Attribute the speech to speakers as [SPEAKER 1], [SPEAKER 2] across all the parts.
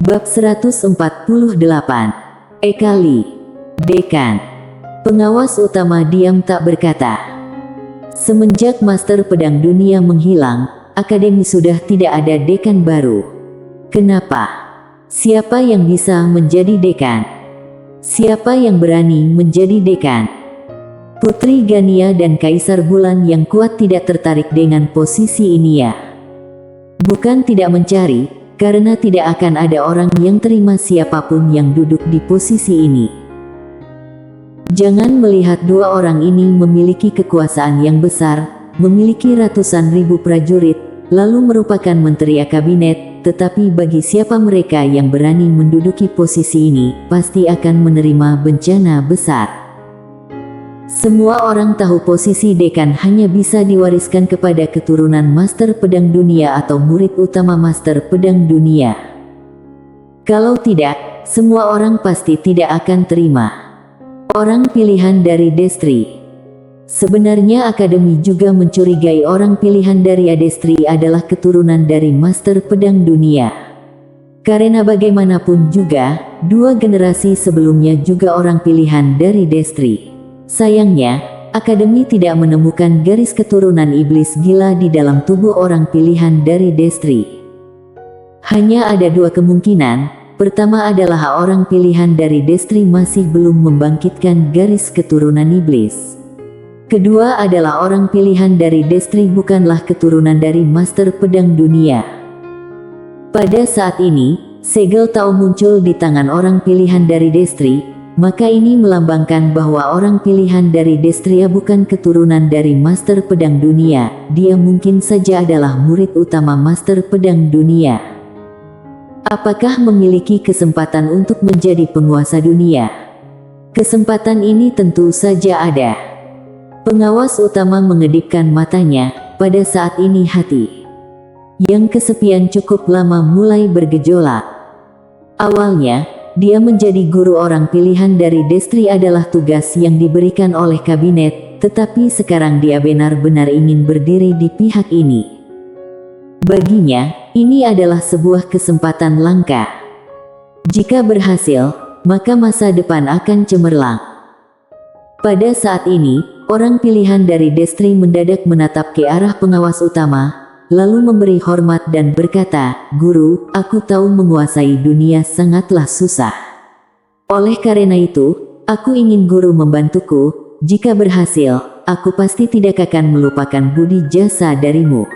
[SPEAKER 1] Bab 148. Ekali. Dekan. Pengawas utama diam tak berkata. Semenjak Master Pedang Dunia menghilang, Akademi sudah tidak ada dekan baru. Kenapa? Siapa yang bisa menjadi dekan? Siapa yang berani menjadi dekan? Putri Gania dan Kaisar Bulan yang kuat tidak tertarik dengan posisi ini ya. Bukan tidak mencari, karena tidak akan ada orang yang terima siapapun yang duduk di posisi ini. Jangan melihat dua orang ini memiliki kekuasaan yang besar, memiliki ratusan ribu prajurit, lalu merupakan menteri kabinet, tetapi bagi siapa mereka yang berani menduduki posisi ini, pasti akan menerima bencana besar. Semua orang tahu posisi dekan hanya bisa diwariskan kepada keturunan Master Pedang Dunia atau murid utama Master Pedang Dunia. Kalau tidak, semua orang pasti tidak akan terima. Orang pilihan dari Destri. Sebenarnya Akademi juga mencurigai orang pilihan dari Adestri adalah keturunan dari Master Pedang Dunia. Karena bagaimanapun juga, dua generasi sebelumnya juga orang pilihan dari Destri. Sayangnya, Akademi tidak menemukan garis keturunan iblis gila di dalam tubuh orang pilihan dari Destri. Hanya ada dua kemungkinan. Pertama adalah orang pilihan dari Destri masih belum membangkitkan garis keturunan iblis. Kedua adalah orang pilihan dari Destri bukanlah keturunan dari Master Pedang Dunia. Pada saat ini, segel Tao muncul di tangan orang pilihan dari Destri, maka ini melambangkan bahwa orang pilihan dari Destria bukan keturunan dari Master Pedang Dunia, dia mungkin saja adalah murid utama Master Pedang Dunia. Apakah memiliki kesempatan untuk menjadi penguasa dunia? Kesempatan ini tentu saja ada. Pengawas utama mengedipkan matanya, pada saat ini hati yang kesepian cukup lama mulai bergejolak. Awalnya, dia menjadi guru orang pilihan dari Destri adalah tugas yang diberikan oleh kabinet, tetapi sekarang dia benar-benar ingin berdiri di pihak ini. Baginya, ini adalah sebuah kesempatan langka. Jika berhasil, maka masa depan akan cemerlang. Pada saat ini, orang pilihan dari Destri mendadak menatap ke arah pengawas utama, lalu memberi hormat dan berkata, "Guru, aku tahu menguasai dunia sangatlah susah. Oleh karena itu, aku ingin guru membantuku. Jika berhasil, aku pasti tidak akan melupakan budi jasa darimu."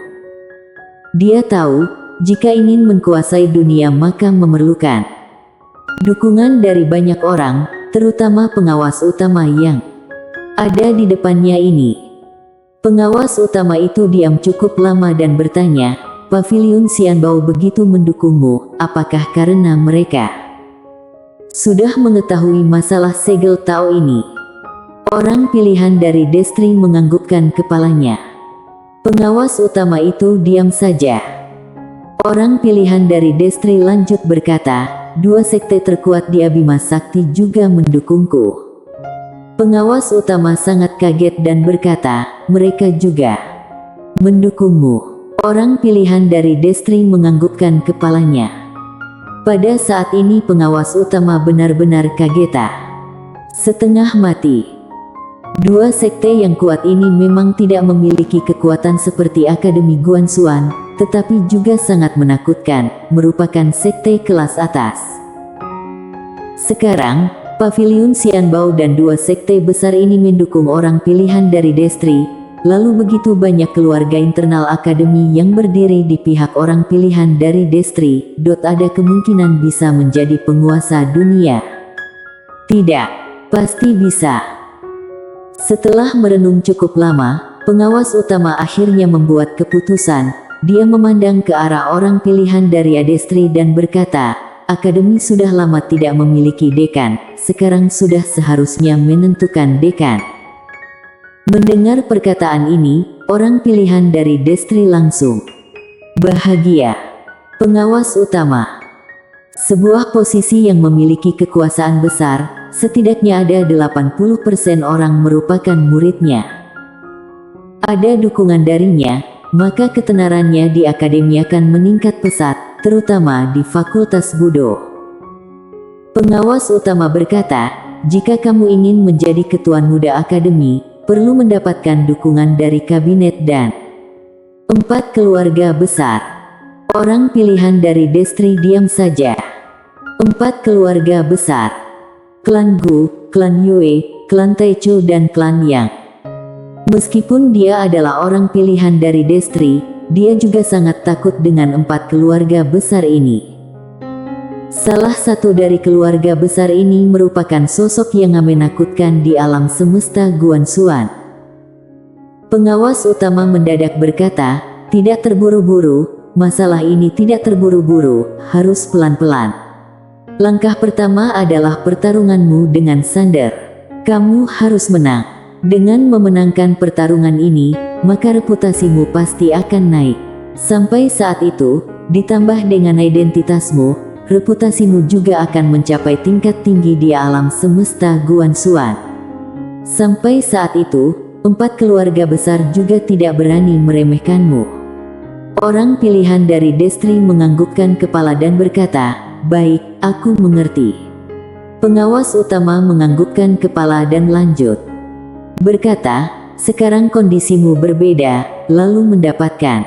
[SPEAKER 1] Dia tahu, jika ingin menguasai dunia maka memerlukan dukungan dari banyak orang, terutama pengawas utama yang ada di depannya ini. Pengawas utama itu diam cukup lama dan bertanya, "Paviliun Xianbao begitu mendukungmu, apakah karena mereka sudah mengetahui masalah segel Tao ini?" Orang pilihan dari Destri menganggukkan kepalanya. Pengawas utama itu diam saja. Orang pilihan dari Destri lanjut berkata, "Dua sekte terkuat di Abima Sakti juga mendukungku." Pengawas utama sangat kaget dan berkata, "Mereka juga mendukungmu?" Orang pilihan dari Destri menganggukkan kepalanya. Pada saat ini pengawas utama benar-benar kaget. Setengah mati. Dua sekte yang kuat ini memang tidak memiliki kekuatan seperti Akademi Guanxuan, tetapi juga sangat menakutkan, merupakan sekte kelas atas. Sekarang, Paviliun Xianbao dan dua sekte besar ini mendukung orang pilihan dari Destri, lalu begitu banyak keluarga internal Akademi yang berdiri di pihak orang pilihan dari Destri, ada kemungkinan bisa menjadi penguasa dunia. Tidak, pasti bisa. Setelah merenung cukup lama, pengawas utama akhirnya membuat keputusan. Dia memandang ke arah orang pilihan dari Adestri dan berkata, "Akademi sudah lama tidak memiliki dekan, sekarang sudah seharusnya menentukan dekan." Mendengar perkataan ini, orang pilihan dari Destri langsung bahagia. Pengawas utama, sebuah posisi yang memiliki kekuasaan besar. Setidaknya ada 80% orang merupakan muridnya. Ada dukungan darinya, maka ketenarannya di akademi akan meningkat pesat, terutama di Fakultas Budo. Pengawas utama berkata, jika kamu ingin menjadi ketua muda akademi, perlu mendapatkan dukungan dari kabinet dan 4 keluarga besar. Orang pilihan dari Destri diam saja. 4 keluarga besar. Klan Gu, Klan Yue, Klan Taichu dan Klan Yang. Meskipun dia adalah orang pilihan dari Destri, dia juga sangat takut dengan 4 keluarga besar ini. Salah satu dari keluarga besar ini merupakan sosok yang menakutkan di alam semesta Guanxuan. Pengawas utama mendadak berkata, tidak terburu-buru, masalah ini tidak terburu-buru, harus pelan-pelan. Langkah pertama adalah pertarunganmu dengan Sander. Kamu harus menang. Dengan memenangkan pertarungan ini, maka reputasimu pasti akan naik. Sampai saat itu, ditambah dengan identitasmu, reputasimu juga akan mencapai tingkat tinggi di alam semesta Guanxuan. Sampai saat itu, 4 keluarga besar juga tidak berani meremehkanmu. Orang pilihan dari Destri menganggukkan kepala dan berkata, baik, aku mengerti. Pengawas utama menganggukkan kepala dan lanjut. Berkata, sekarang kondisimu berbeda, lalu mendapatkan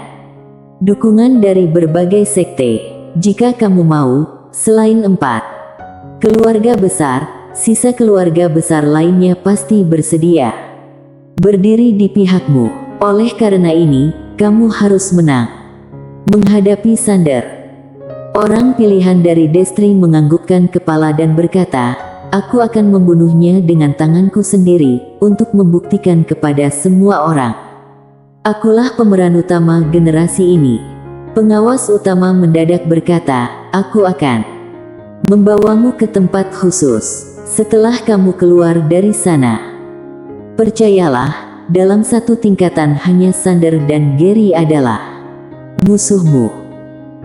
[SPEAKER 1] dukungan dari berbagai sekte. Jika kamu mau, selain 4 keluarga besar, sisa keluarga besar lainnya pasti bersedia berdiri di pihakmu. Oleh karena ini, kamu harus menang menghadapi Sander. Orang pilihan dari Destri menganggukkan kepala dan berkata, aku akan membunuhnya dengan tanganku sendiri, untuk membuktikan kepada semua orang. Akulah pemeran utama generasi ini. Pengawas utama mendadak berkata, aku akan membawamu ke tempat khusus. Setelah kamu keluar dari sana, percayalah, dalam satu tingkatan hanya Sander dan Gary adalah musuhmu.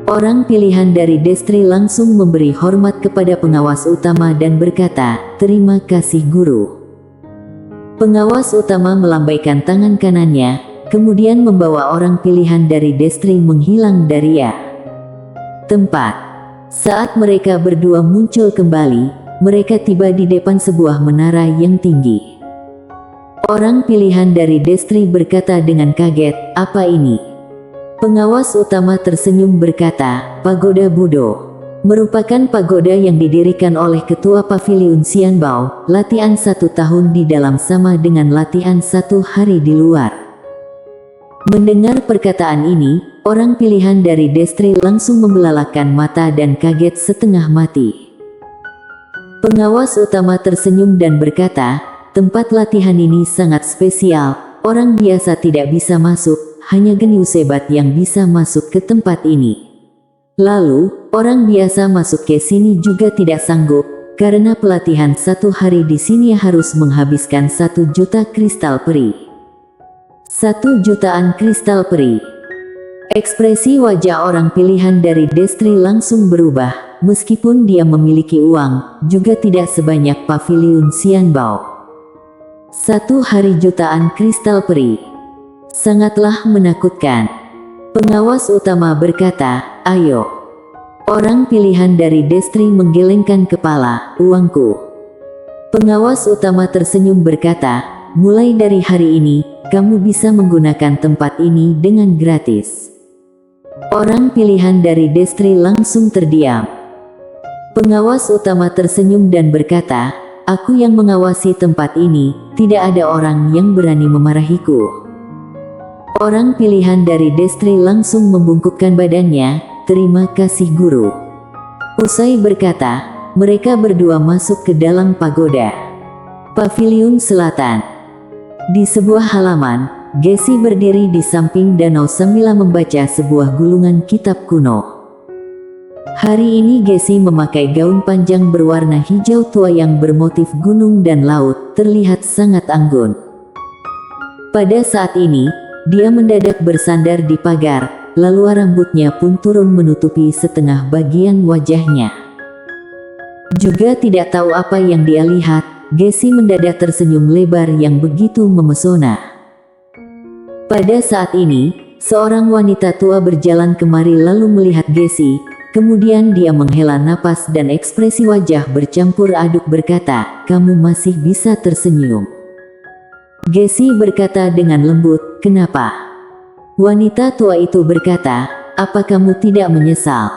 [SPEAKER 1] Orang pilihan dari Destri langsung memberi hormat kepada pengawas utama dan berkata, terima kasih guru. Pengawas utama melambaikan tangan kanannya, kemudian membawa orang pilihan dari Destri menghilang dari tempat. Saat mereka berdua muncul kembali, mereka tiba di depan sebuah menara yang tinggi. Orang pilihan dari Destri berkata dengan kaget, apa ini? Pengawas utama tersenyum berkata, Pagoda Budo merupakan pagoda yang didirikan oleh ketua Paviliun Xianbao. Latihan 1 tahun di dalam sama dengan latihan 1 hari di luar. Mendengar perkataan ini, orang pilihan dari Destri langsung membelalakan mata dan kaget setengah mati. Pengawas utama tersenyum dan berkata, tempat latihan ini sangat spesial, orang biasa tidak bisa masuk. Hanya genius hebat yang bisa masuk ke tempat ini. Lalu, orang biasa masuk ke sini juga tidak sanggup, karena pelatihan 1 hari di sini harus menghabiskan 1 juta kristal peri. 1 jutaan kristal peri. Ekspresi wajah orang pilihan dari Destri langsung berubah, meskipun dia memiliki uang, juga tidak sebanyak Paviliun Xianbao. 1 hari jutaan kristal peri. Sangatlah menakutkan. Pengawas utama berkata, ayo. Orang pilihan dari Destri menggelengkan kepala, uangku. Pengawas utama tersenyum berkata, mulai dari hari ini, kamu bisa menggunakan tempat ini dengan gratis. Orang pilihan dari Destri langsung terdiam. Pengawas utama tersenyum dan berkata, aku yang mengawasi tempat ini, tidak ada orang yang berani memarahiku. Orang pilihan dari Destri langsung membungkukkan badannya, terima kasih guru. Usai berkata, mereka berdua masuk ke dalam pagoda Paviliun Selatan. Di sebuah halaman, Gessi berdiri di samping danau sambil membaca sebuah gulungan kitab kuno. Hari ini Gessi memakai gaun panjang berwarna hijau tua yang bermotif gunung dan laut, terlihat sangat anggun. Pada saat ini, dia mendadak bersandar di pagar, lalu rambutnya pun turun menutupi setengah bagian wajahnya. Juga tidak tahu apa yang dia lihat, Gessi mendadak tersenyum lebar yang begitu memesona. Pada saat ini, seorang wanita tua berjalan kemari lalu melihat Gessi. Kemudian dia menghela napas dan ekspresi wajah bercampur aduk berkata, "Kamu masih bisa tersenyum." Gessi berkata dengan lembut, "Kenapa?" Wanita tua itu berkata, "Apa kamu tidak menyesal?"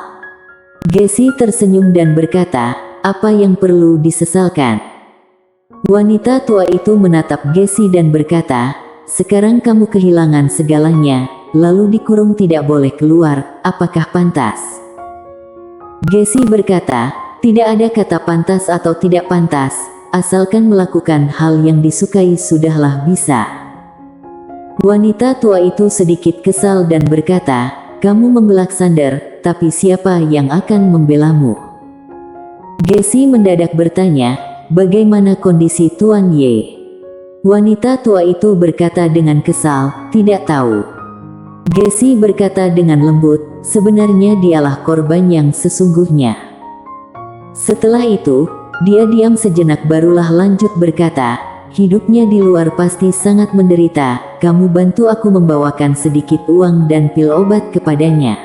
[SPEAKER 1] Gessi tersenyum dan berkata, "Apa yang perlu disesalkan?" Wanita tua itu menatap Gessi dan berkata, "Sekarang kamu kehilangan segalanya, lalu dikurung tidak boleh keluar, apakah pantas?" Gessi berkata, "Tidak ada kata pantas atau tidak pantas, asalkan melakukan hal yang disukai sudahlah bisa." Wanita tua itu sedikit kesal dan berkata, "Kamu membela Xander, tapi siapa yang akan membelamu?" Gessi mendadak bertanya, "Bagaimana kondisi Tuan Ye?" Wanita tua itu berkata dengan kesal, "Tidak tahu." Gessi berkata dengan lembut, "Sebenarnya dialah korban yang sesungguhnya." Setelah itu, dia diam sejenak barulah lanjut berkata, "Hidupnya di luar pasti sangat menderita, kamu bantu aku membawakan sedikit uang dan pil obat kepadanya."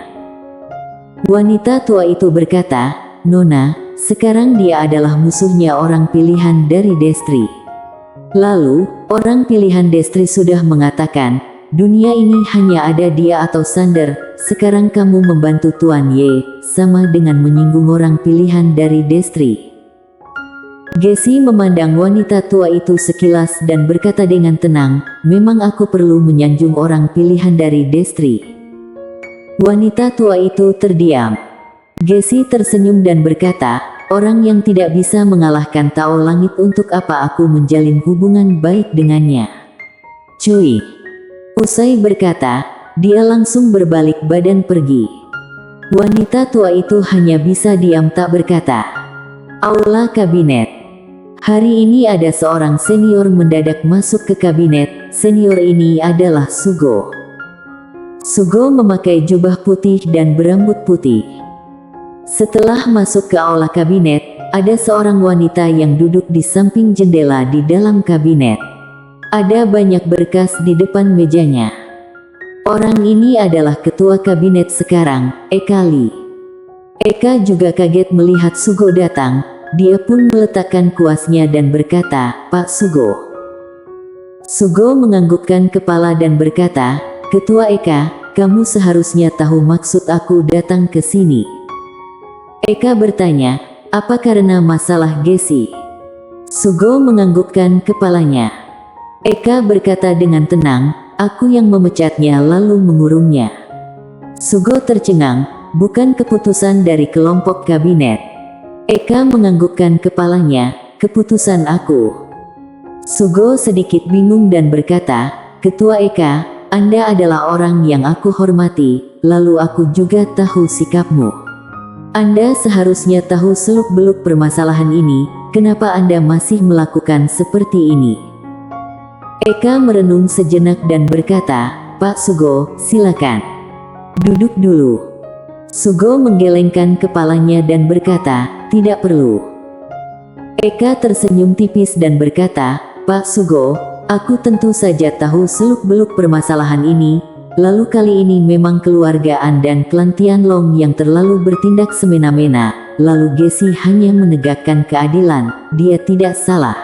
[SPEAKER 1] Wanita tua itu berkata, "Nona, sekarang dia adalah musuhnya orang pilihan dari Destri." Lalu, orang pilihan Destri sudah mengatakan, "Dunia ini hanya ada dia atau Xander, sekarang kamu membantu Tuan Ye, sama dengan menyinggung orang pilihan dari Destri." Gessi memandang wanita tua itu sekilas dan berkata dengan tenang, "Memang aku perlu menyanjung orang pilihan dari Destri." Wanita tua itu terdiam. Gessi tersenyum dan berkata, "Orang yang tidak bisa mengalahkan Tao Langit, untuk apa aku menjalin hubungan baik dengannya?" "Cuy." Usai berkata, dia langsung berbalik badan pergi. Wanita tua itu hanya bisa diam tak berkata. Aula kabinet. Hari ini ada seorang senior mendadak masuk ke kabinet. Senior ini adalah Sugo. Sugo memakai jubah putih dan berambut putih. Setelah masuk ke aula kabinet, ada seorang wanita yang duduk di samping jendela di dalam kabinet. Ada banyak berkas di depan mejanya. Orang ini adalah ketua kabinet sekarang, Eka Lee. Eka juga kaget melihat Sugo datang. Dia pun meletakkan kuasnya dan berkata, "Pak Sugo." Sugo menganggukkan kepala dan berkata, "Ketua Eka, kamu seharusnya tahu maksud aku datang ke sini." Eka bertanya, "Apa karena masalah Gessi?" Sugo menganggukkan kepalanya. Eka berkata dengan tenang, "Aku yang memecatnya lalu mengurungnya." Sugo tercengang, "Bukan keputusan dari kelompok kabinet." Eka menganggukkan kepalanya, "Keputusan aku." Sugo sedikit bingung dan berkata, "Ketua Eka, Anda adalah orang yang aku hormati, lalu aku juga tahu sikapmu. Anda seharusnya tahu seluk-beluk permasalahan ini, kenapa Anda masih melakukan seperti ini?" Eka merenung sejenak dan berkata, "Pak Sugo, silakan. Duduk dulu." Sugo menggelengkan kepalanya dan berkata, "Tidak perlu." Eka tersenyum tipis dan berkata, "Pak Sugo, aku tentu saja tahu seluk-beluk permasalahan ini, lalu kali ini memang keluargaan dan klan Tianlong yang terlalu bertindak semena-mena, lalu Gessi hanya menegakkan keadilan, dia tidak salah."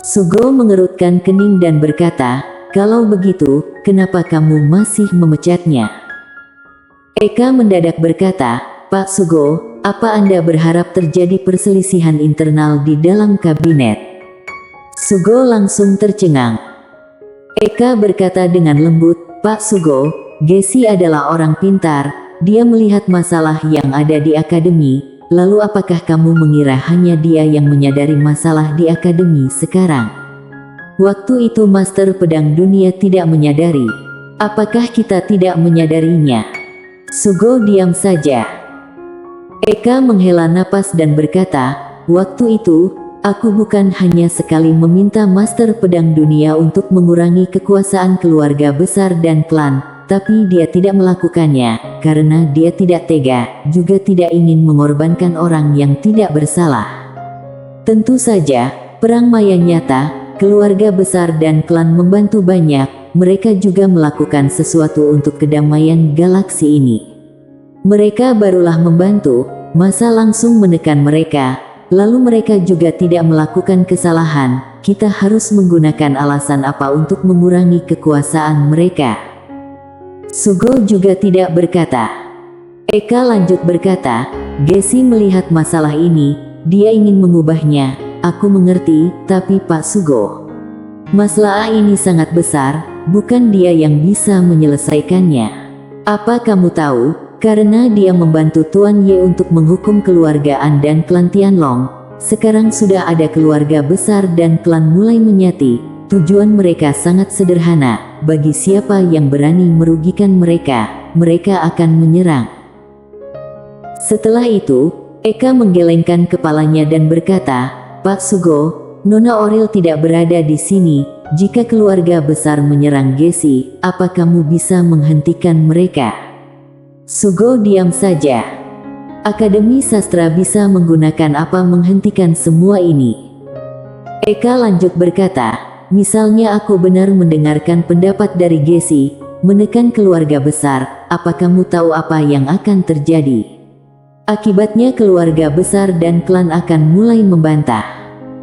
[SPEAKER 1] Sugo mengerutkan kening dan berkata, "Kalau begitu, kenapa kamu masih memecatnya?" Eka mendadak berkata, "Pak Sugo, apa Anda berharap terjadi perselisihan internal di dalam kabinet?" Sugo langsung tercengang. Eka berkata dengan lembut, "Pak Sugo, Gessi adalah orang pintar, dia melihat masalah yang ada di akademi. Lalu apakah kamu mengira hanya dia yang menyadari masalah di akademi sekarang? Waktu itu Master Pedang Dunia tidak menyadari. Apakah kita tidak menyadarinya?" Sugo diam saja. Eka menghela napas dan berkata, "Waktu itu, aku bukan hanya sekali meminta Master Pedang Dunia untuk mengurangi kekuasaan keluarga besar dan klan, tapi dia tidak melakukannya, karena dia tidak tega, juga tidak ingin mengorbankan orang yang tidak bersalah. Tentu saja, perang maya nyata, keluarga besar dan klan membantu banyak, mereka juga melakukan sesuatu untuk kedamaian galaksi ini. Mereka barulah membantu, masa langsung menekan mereka, lalu mereka juga tidak melakukan kesalahan. Kita harus menggunakan alasan apa untuk mengurangi kekuasaan mereka? Sugo juga tidak berkata. Eka lanjut berkata, Gessie melihat masalah ini, dia ingin mengubahnya. Aku mengerti, tapi Pak Sugo, masalah ini sangat besar, bukan dia yang bisa menyelesaikannya. Apa kamu tahu, karena dia membantu Tuan Ye untuk menghukum keluarga An dan klan Tianlong, sekarang sudah ada keluarga besar dan klan mulai menyati. Tujuan mereka sangat sederhana, bagi siapa yang berani merugikan mereka, mereka akan menyerang. Setelah itu, Eka menggelengkan kepalanya dan berkata, Pak Sugo, Nona Oril tidak berada di sini. Jika keluarga besar menyerang Gessie, apa kamu bisa menghentikan mereka? Sugo diam saja. Akademi Sastra bisa menggunakan apa menghentikan semua ini? Eka lanjut berkata, misalnya aku benar mendengarkan pendapat dari Gessie, menekan keluarga besar, apa kamu tahu apa yang akan terjadi? Akibatnya keluarga besar dan klan akan mulai membantah.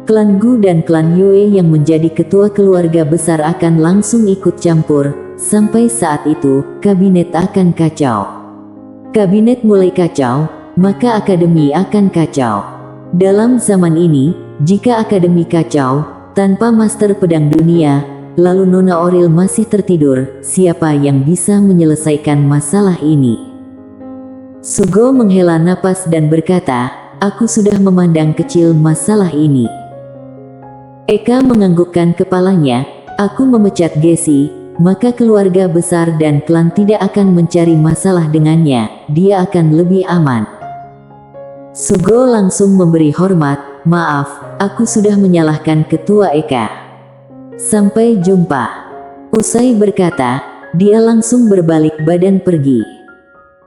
[SPEAKER 1] Klan Gu dan klan Yue yang menjadi ketua keluarga besar akan langsung ikut campur. Sampai saat itu, kabinet akan kacau. Kabinet mulai kacau, maka akademi akan kacau. Dalam zaman ini, jika akademi kacau, tanpa master pedang dunia, lalu Nona Oril masih tertidur, siapa yang bisa menyelesaikan masalah ini? Sugo menghela napas dan berkata, aku sudah memandang kecil masalah ini. Eka menganggukkan kepalanya, aku memecat Gessie, maka keluarga besar dan klan tidak akan mencari masalah dengannya, dia akan lebih aman. Sugo langsung memberi hormat, maaf, aku sudah menyalahkan ketua Eka. Sampai jumpa. Usai berkata, dia langsung berbalik badan pergi.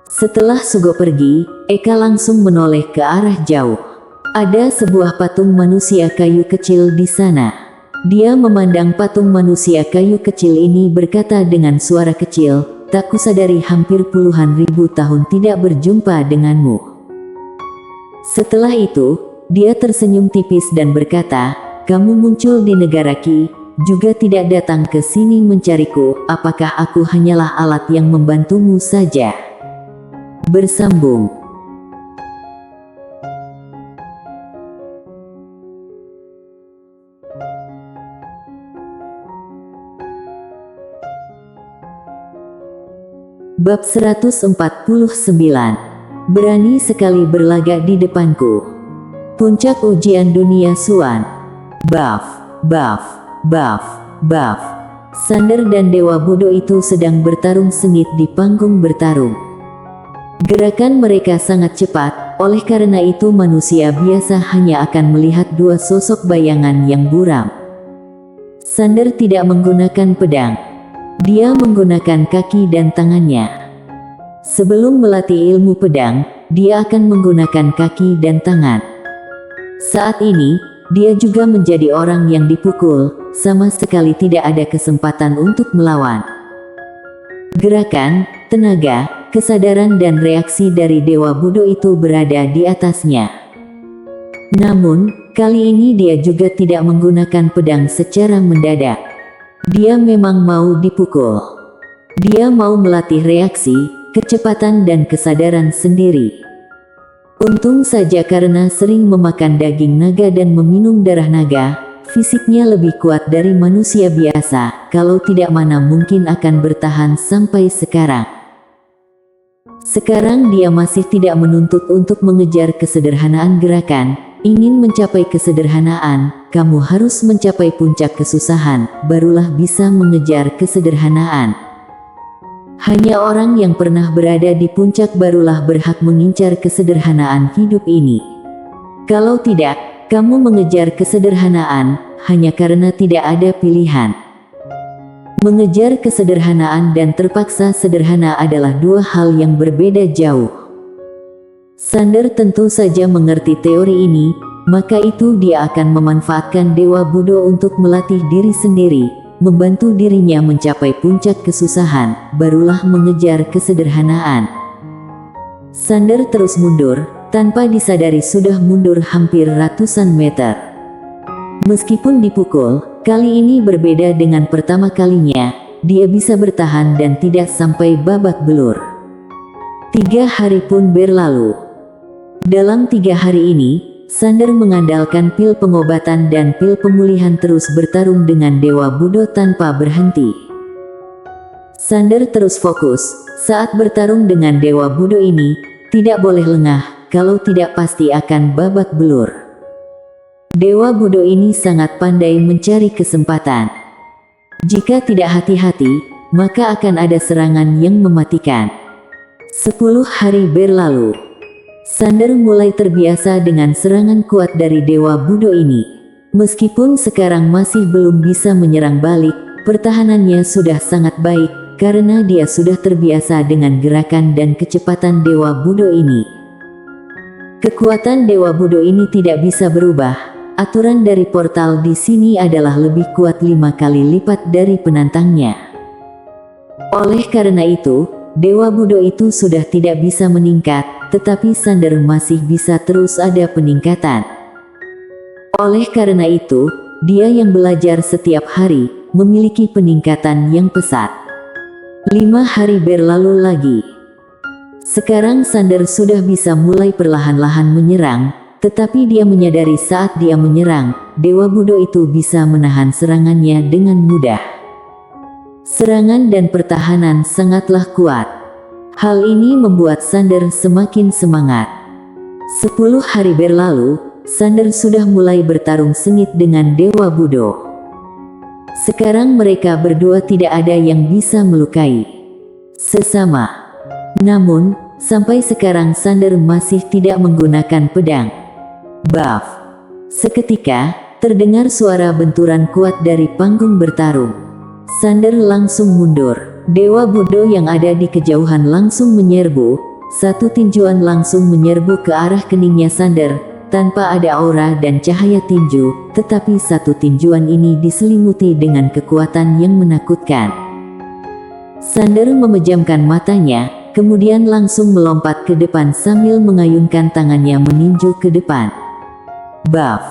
[SPEAKER 1] Setelah Sugo pergi, Eka langsung menoleh ke arah jauh. Ada sebuah patung manusia kayu kecil di sana. Dia memandang patung manusia kayu kecil ini berkata dengan suara kecil, tak kusadari hampir puluhan ribu tahun tidak berjumpa denganmu. Setelah itu, dia tersenyum tipis dan berkata, kamu muncul di negara Qi, juga tidak datang ke sini mencariku, apakah aku hanyalah alat yang membantumu saja? Bersambung. Bab 149. Berani sekali berlagak di depanku. Puncak ujian dunia Suan. Buff. Sander dan Dewa Bodoh itu sedang bertarung sengit di panggung bertarung. Gerakan mereka sangat cepat, oleh karena itu manusia biasa hanya akan melihat dua sosok bayangan yang buram. Sander tidak menggunakan pedang. Dia menggunakan kaki dan tangannya. Sebelum melatih ilmu pedang, dia akan menggunakan kaki dan tangan. Saat ini, dia juga menjadi orang yang dipukul, sama sekali tidak ada kesempatan untuk melawan. Gerakan, tenaga, kesadaran dan reaksi dari Dewa Bodoh itu berada di atasnya. Namun, kali ini dia juga tidak menggunakan pedang secara mendadak. Dia memang mau dipukul. Dia mau melatih reaksi, kecepatan dan kesadaran sendiri. Untung saja karena sering memakan daging naga dan meminum darah naga, fisiknya lebih kuat dari manusia biasa, kalau tidak mana mungkin akan bertahan sampai sekarang. Sekarang dia masih tidak menuntut untuk mengejar kesederhanaan gerakan. Ingin mencapai kesederhanaan, kamu harus mencapai puncak kesusahan, barulah bisa mengejar kesederhanaan. Hanya orang yang pernah berada di puncak barulah berhak mengincar kesederhanaan hidup ini. Kalau tidak, kamu mengejar kesederhanaan hanya karena tidak ada pilihan. Mengejar kesederhanaan dan terpaksa sederhana adalah dua hal yang berbeda jauh. Sander tentu saja mengerti teori ini, maka itu dia akan memanfaatkan Dewa Bodoh untuk melatih diri sendiri, membantu dirinya mencapai puncak kesusahan, barulah mengejar kesederhanaan. Sander terus mundur, tanpa disadari sudah mundur hampir ratusan meter. Meskipun dipukul, kali ini berbeda dengan pertama kalinya, dia bisa bertahan dan tidak sampai babak belur. 3 hari pun berlalu. Dalam 3 hari ini, Sander mengandalkan pil pengobatan dan pil pemulihan terus bertarung dengan Dewa Budo tanpa berhenti. Sander terus fokus, saat bertarung dengan Dewa Budo ini, tidak boleh lengah, kalau tidak pasti akan babak belur. Dewa Budo ini sangat pandai mencari kesempatan. Jika tidak hati-hati, maka akan ada serangan yang mematikan. 10 hari berlalu. Sander mulai terbiasa dengan serangan kuat dari Dewa Budo ini. Meskipun sekarang masih belum bisa menyerang balik, pertahanannya sudah sangat baik, karena dia sudah terbiasa dengan gerakan dan kecepatan Dewa Budo ini. Kekuatan Dewa Budo ini tidak bisa berubah. Aturan dari portal di sini adalah lebih kuat 5 kali lipat dari penantangnya. Oleh karena itu, Dewa Budo itu sudah tidak bisa meningkat, tetapi Sander masih bisa terus ada peningkatan. Oleh karena itu, dia yang belajar setiap hari, memiliki peningkatan yang pesat. 5 hari berlalu lagi. Sekarang Sander sudah bisa mulai perlahan-lahan menyerang, tetapi dia menyadari saat dia menyerang, Dewa Budo itu bisa menahan serangannya dengan mudah. Serangan dan pertahanan sangatlah kuat. Hal ini membuat Sander semakin semangat. 10 hari berlalu, Sander sudah mulai bertarung sengit dengan Dewa Budo. Sekarang mereka berdua tidak ada yang bisa melukai sesama. Namun, sampai sekarang Sander masih tidak menggunakan pedang. Buff. Seketika, terdengar suara benturan kuat dari panggung bertarung. Sander langsung mundur. Dewa Budo yang ada di kejauhan langsung menyerbu. Satu tinjuan langsung menyerbu ke arah keningnya Sander, tanpa ada aura dan cahaya tinju, tetapi satu tinjuan ini diselimuti dengan kekuatan yang menakutkan. Sander memejamkan matanya, kemudian langsung melompat ke depan sambil mengayunkan tangannya meninju ke depan. Buff.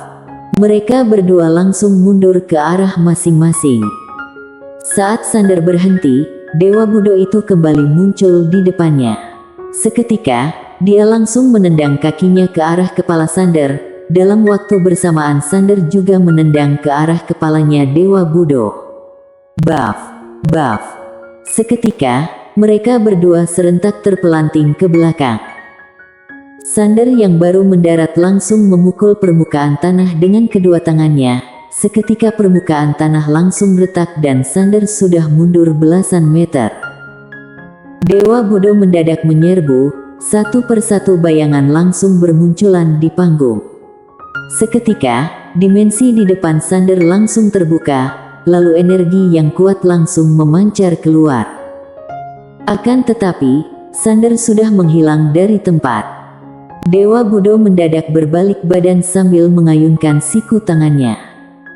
[SPEAKER 1] Mereka berdua langsung mundur ke arah masing-masing. Saat Sander berhenti, Dewa Budo itu kembali muncul di depannya. Seketika, dia langsung menendang kakinya ke arah kepala Sander. Dalam waktu bersamaan Sander juga menendang ke arah kepalanya Dewa Budo. Buff. Buff. Seketika, mereka berdua serentak terpelanting ke belakang. Sander yang baru mendarat langsung memukul permukaan tanah dengan kedua tangannya. Seketika permukaan tanah langsung retak dan Sander sudah mundur belasan meter. Dewa Budo mendadak menyerbu, satu persatu bayangan langsung bermunculan di panggung. Seketika, dimensi di depan Sander langsung terbuka, lalu energi yang kuat langsung memancar keluar. Akan tetapi, Sander sudah menghilang dari tempat. Dewa Budo mendadak berbalik badan sambil mengayunkan siku tangannya.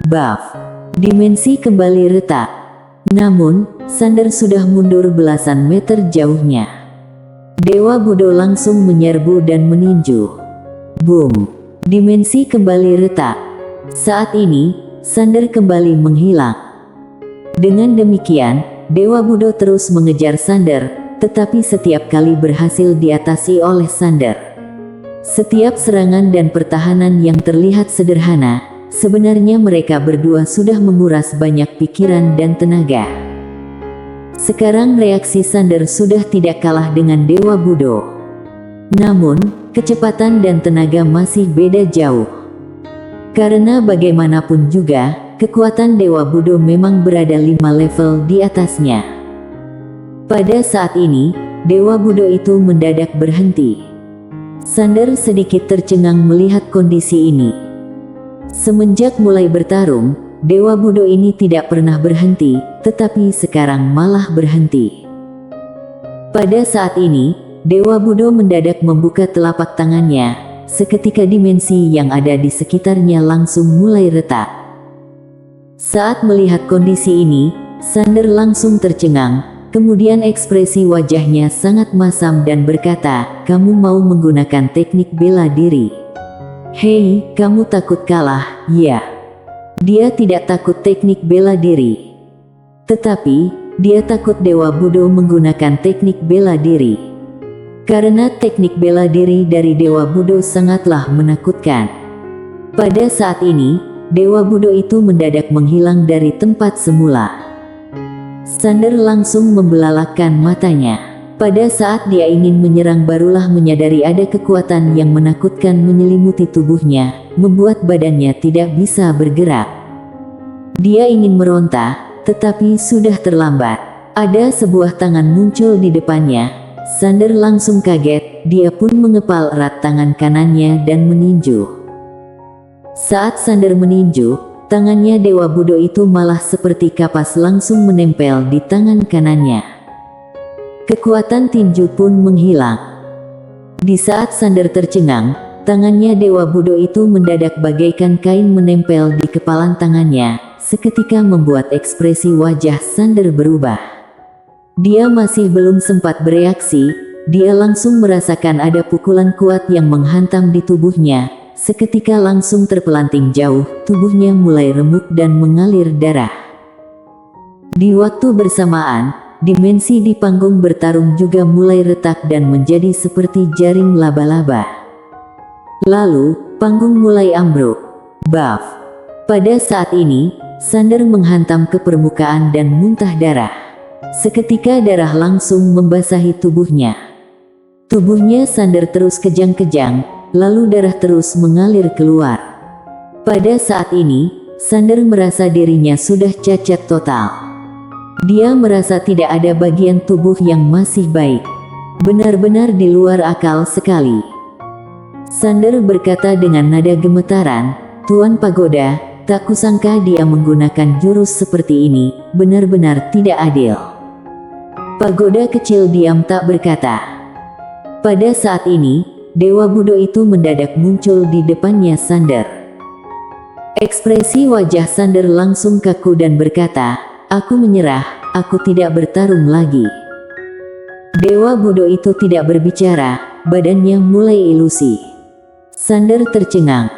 [SPEAKER 1] Buff. Dimensi kembali retak. Namun, Sander sudah mundur belasan meter jauhnya. Dewa Budo langsung menyerbu dan meninju. Boom. Dimensi kembali retak. Saat ini, Sander kembali menghilang. Dengan demikian, Dewa Budo terus mengejar Sander, tetapi setiap kali berhasil diatasi oleh Sander. Setiap serangan dan pertahanan yang terlihat sederhana, sebenarnya mereka berdua sudah menguras banyak pikiran dan tenaga. Sekarang reaksi Sander sudah tidak kalah dengan Dewa Budo. Namun, kecepatan dan tenaga masih beda jauh. Karena bagaimanapun juga, kekuatan Dewa Budo memang berada 5 level di atasnya. Pada saat ini, Dewa Budo itu mendadak berhenti. Sander sedikit tercengang melihat kondisi ini. Semenjak mulai bertarung, Dewa Budo ini tidak pernah berhenti, tetapi sekarang malah berhenti. Pada saat ini, Dewa Budo mendadak membuka telapak tangannya, seketika dimensi yang ada di sekitarnya langsung mulai retak. Saat melihat kondisi ini, Sander langsung tercengang, Kemudian ekspresi wajahnya sangat masam dan berkata, "Kamu mau menggunakan teknik bela diri? Hei, kamu takut kalah, ya?" Dia tidak takut teknik bela diri. Tetapi, dia takut Dewa Budo menggunakan teknik bela diri. Karena teknik bela diri dari Dewa Budo sangatlah menakutkan. Pada saat ini, Dewa Budo itu mendadak menghilang dari tempat semula. Sander langsung membelalakkan matanya. Pada saat dia ingin menyerang barulah menyadari ada kekuatan yang menakutkan menyelimuti tubuhnya, membuat badannya tidak bisa bergerak. Dia ingin meronta, tetapi sudah terlambat. Ada sebuah tangan muncul di depannya. Sander langsung kaget, dia pun mengepal erat tangan kanannya dan meninju. Saat Sander meninju, tangannya Dewa Budo itu malah seperti kapas langsung menempel di tangan kanannya. Kekuatan tinju pun menghilang. Di saat Sander tercengang, tangannya Dewa Budo itu mendadak bagaikan kain menempel di kepalan tangannya, seketika membuat ekspresi wajah Sander berubah. Dia masih belum sempat bereaksi, dia langsung merasakan ada pukulan kuat yang menghantam di tubuhnya, seketika langsung terpelanting jauh, tubuhnya mulai remuk dan mengalir darah. Di waktu bersamaan, dimensi di panggung bertarung juga mulai retak dan menjadi seperti jaring laba-laba. Lalu, panggung mulai ambruk. Baf! Pada saat ini, Sander menghantam ke permukaan dan muntah darah. Seketika darah langsung membasahi tubuhnya. Tubuhnya Sander terus kejang-kejang, lalu darah terus mengalir keluar. Pada saat ini, Sander merasa dirinya sudah cacat total. Dia merasa tidak ada bagian tubuh yang masih baik. Benar-benar di luar akal sekali. Sander berkata dengan nada gemetaran, "Tuan Pagoda, tak kusangka dia menggunakan jurus seperti ini, benar-benar tidak adil." Pagoda kecil diam tak berkata. Pada saat ini, Dewa Budo itu mendadak muncul di depannya Sander. Ekspresi wajah Sander langsung kaku dan berkata, "Aku menyerah, aku tidak bertarung lagi." Dewa Budo itu tidak berbicara, badannya mulai ilusi. Sander tercengang.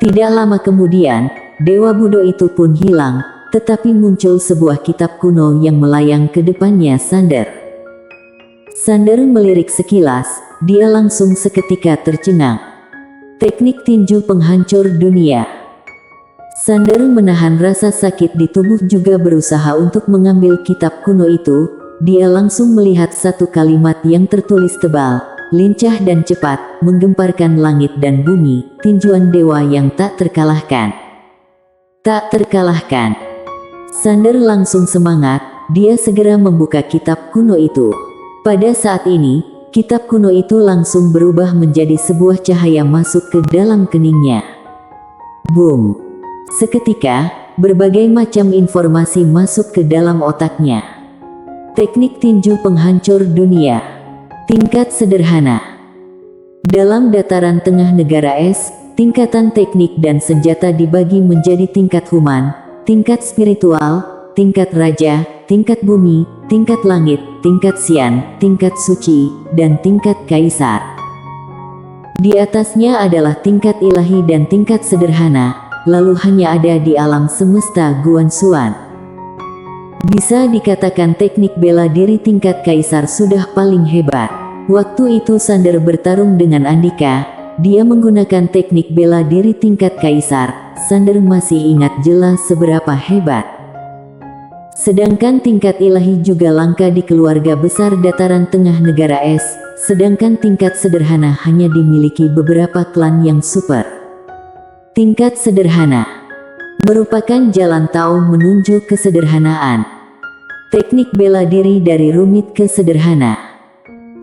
[SPEAKER 1] Tidak lama kemudian, Dewa Budo itu pun hilang, tetapi muncul sebuah kitab kuno yang melayang ke depannya Sander. Sander melirik sekilas, dia langsung seketika tercengang. Teknik tinju penghancur dunia. Sander menahan rasa sakit di tubuh juga berusaha untuk mengambil kitab kuno itu. Dia langsung melihat satu kalimat yang tertulis tebal, lincah dan cepat, menggemparkan langit dan bumi, tinjuan dewa yang tak terkalahkan. Tak terkalahkan. Sander langsung semangat, dia segera membuka kitab kuno itu. Pada saat ini, kitab kuno itu langsung berubah menjadi sebuah cahaya masuk ke dalam keningnya. Boom! Seketika, berbagai macam informasi masuk ke dalam otaknya. Teknik tinju penghancur dunia. Tingkat sederhana. Dalam dataran tengah negara es, tingkatan teknik dan senjata dibagi menjadi tingkat human, tingkat spiritual, tingkat raja, tingkat bumi, tingkat langit, tingkat sian, tingkat suci, dan tingkat kaisar. Di atasnya adalah tingkat ilahi dan tingkat sederhana. Lalu hanya ada di alam semesta Guanxuan. Bisa dikatakan teknik bela diri tingkat kaisar sudah paling hebat. Waktu itu Sander bertarung dengan Andika, dia menggunakan teknik bela diri tingkat kaisar. Sander masih ingat jelas seberapa hebat. Sedangkan tingkat ilahi juga langka di keluarga besar dataran tengah negara es, sedangkan tingkat sederhana hanya dimiliki beberapa klan yang super. Tingkat sederhana merupakan jalan Tao menuju kesederhanaan. Teknik bela diri dari rumit ke sederhana.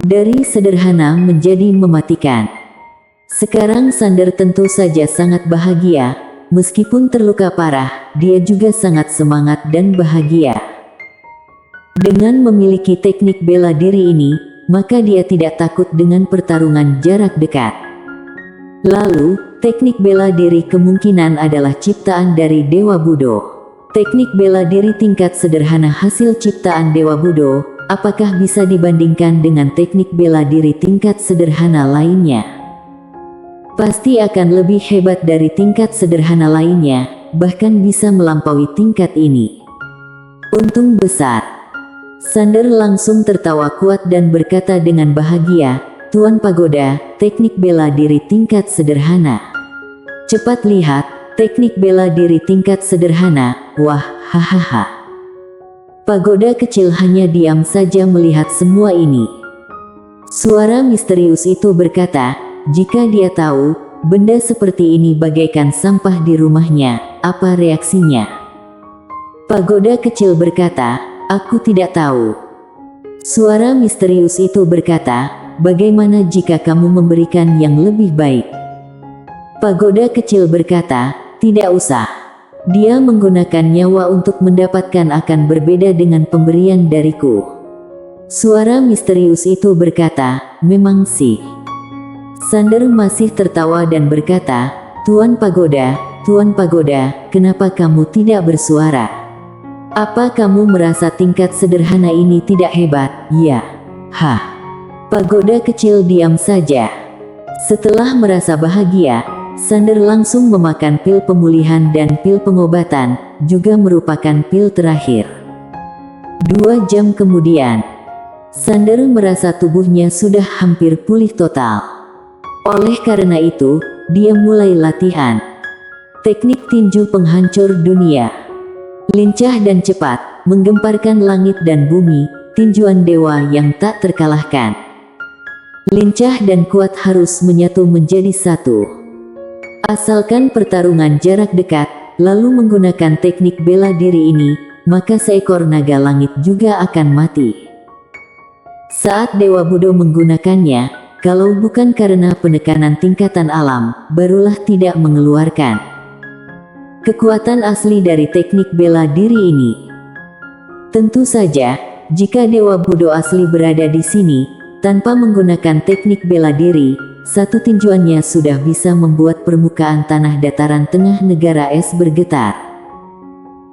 [SPEAKER 1] Dari sederhana menjadi mematikan. Sekarang Sander tentu saja sangat bahagia, meskipun terluka parah, dia juga sangat semangat dan bahagia. Dengan memiliki teknik bela diri ini, maka dia tidak takut dengan pertarungan jarak dekat. Lalu, teknik bela diri kemungkinan adalah ciptaan dari Dewa Budo. teknik bela diri tingkat sederhana hasil ciptaan Dewa Budo, apakah bisa dibandingkan dengan teknik bela diri tingkat sederhana lainnya? Pasti akan lebih hebat dari tingkat sederhana lainnya, bahkan bisa melampaui tingkat ini. Untung besar. Sander langsung tertawa kuat dan berkata dengan bahagia, "Tuan Pagoda, teknik bela diri tingkat sederhana. Cepat lihat, teknik bela diri tingkat sederhana, wah, hahaha." Pagoda kecil hanya diam saja melihat semua ini. Suara misterius itu berkata, jika dia tahu, benda seperti ini bagaikan sampah di rumahnya, apa reaksinya? Pagoda kecil berkata, "Aku tidak tahu." Suara misterius itu berkata, "Bagaimana jika kamu memberikan yang lebih baik?" Pagoda kecil berkata, "Tidak usah. Dia menggunakan nyawa untuk mendapatkan akan berbeda dengan pemberian dariku." Suara misterius itu berkata, "Memang sih." Sander masih tertawa dan berkata, Tuan Pagoda, kenapa kamu tidak bersuara? Apa kamu merasa tingkat sederhana ini tidak hebat? Ya. Hah. Pagoda kecil diam saja. Setelah merasa bahagia, Sander langsung memakan pil pemulihan dan pil pengobatan, juga merupakan pil terakhir. 2 jam kemudian, Sander merasa tubuhnya sudah hampir pulih total. Oleh karena itu, dia mulai latihan. Teknik tinju penghancur dunia. Lincah dan cepat, menggemparkan langit dan bumi, tinjuan dewa yang tak terkalahkan. Lincah dan kuat harus menyatu menjadi satu. Asalkan pertarungan jarak dekat, lalu menggunakan teknik bela diri ini, maka seekor naga langit juga akan mati. Saat Dewa Budo menggunakannya, kalau bukan karena penekanan tingkatan alam, barulah tidak mengeluarkan kekuatan asli dari teknik bela diri ini. Tentu saja, jika Dewa Budo asli berada di sini, tanpa menggunakan teknik bela diri, satu tinjuannya sudah bisa membuat permukaan tanah dataran tengah negara es bergetar.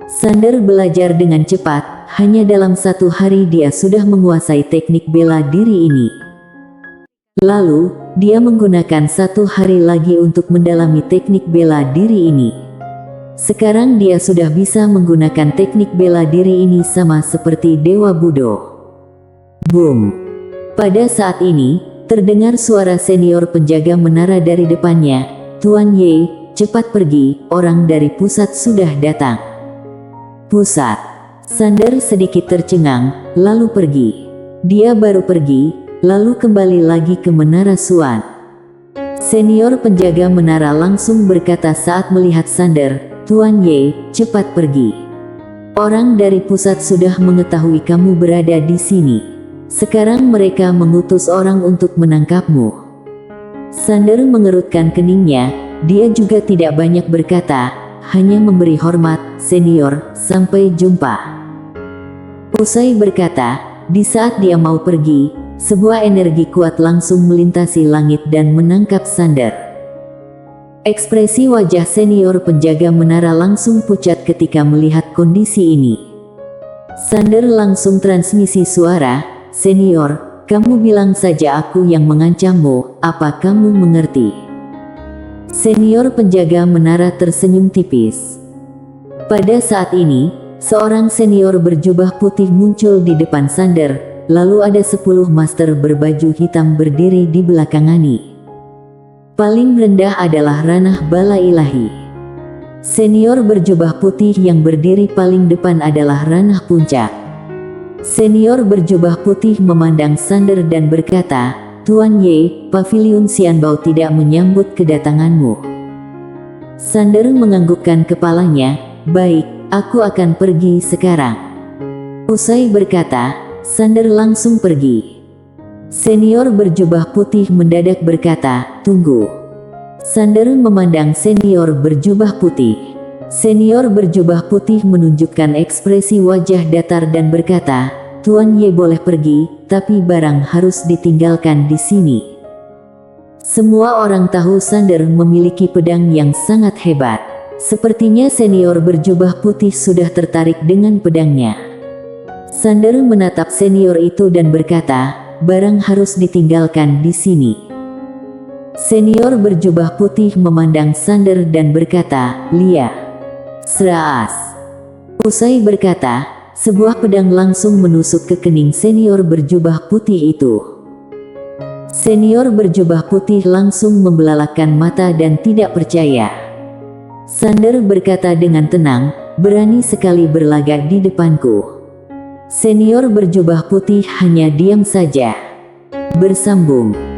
[SPEAKER 1] Sander belajar dengan cepat, hanya dalam 1 hari dia sudah menguasai teknik bela diri ini. Lalu, dia menggunakan 1 hari lagi untuk mendalami teknik bela diri ini. Sekarang dia sudah bisa menggunakan teknik bela diri ini sama seperti Dewa Budo. Boom! Pada saat ini, terdengar suara senior penjaga menara dari depannya, "Tuan Ye, cepat pergi, orang dari pusat sudah datang." Pusat. Sander sedikit tercengang, lalu pergi. Dia baru pergi, lalu kembali lagi ke Menara Suan. Senior penjaga menara langsung berkata saat melihat Sander, "Tuan Ye, cepat pergi. Orang dari pusat sudah mengetahui kamu berada di sini. Sekarang mereka mengutus orang untuk menangkapmu." Sander mengerutkan keningnya, dia juga tidak banyak berkata, hanya memberi hormat, "Senior, sampai jumpa." Usai berkata, di saat dia mau pergi, sebuah energi kuat langsung melintasi langit dan menangkap Sander. Ekspresi wajah senior penjaga menara langsung pucat ketika melihat kondisi ini. Sander langsung transmisi suara, "Senior, kamu bilang saja aku yang mengancammu, apa kamu mengerti?" Senior penjaga menara tersenyum tipis. Pada saat ini, seorang senior berjubah putih muncul di depan Sander, lalu ada 10 master berbaju hitam berdiri di belakangnya. Paling rendah adalah ranah bala ilahi. Senior berjubah putih yang berdiri paling depan adalah ranah puncak. Senior berjubah putih memandang Sander dan berkata, "Tuan Ye, Paviliun Xianbao tidak menyambut kedatanganmu." Sander menganggukkan kepalanya, "Baik, aku akan pergi sekarang." Usai berkata, Sander langsung pergi. Senior berjubah putih mendadak berkata, "Tunggu." Sander memandang senior berjubah putih. Senior berjubah putih menunjukkan ekspresi wajah datar dan berkata, "Tuan Ye boleh pergi, tapi barang harus ditinggalkan di sini." Semua orang tahu Sander memiliki pedang yang sangat hebat. Sepertinya senior berjubah putih sudah tertarik dengan pedangnya. Sander menatap senior itu dan berkata, "Barang harus ditinggalkan di sini." Senior berjubah putih memandang Sander dan berkata, "Lia." Seraas. Usai berkata, sebuah pedang langsung menusuk ke kening senior berjubah putih itu. Senior berjubah putih langsung membelalakkan mata dan tidak percaya. Sander berkata dengan tenang, "Berani sekali berlagak di depanku." Senior berjubah putih hanya diam saja. Bersambung.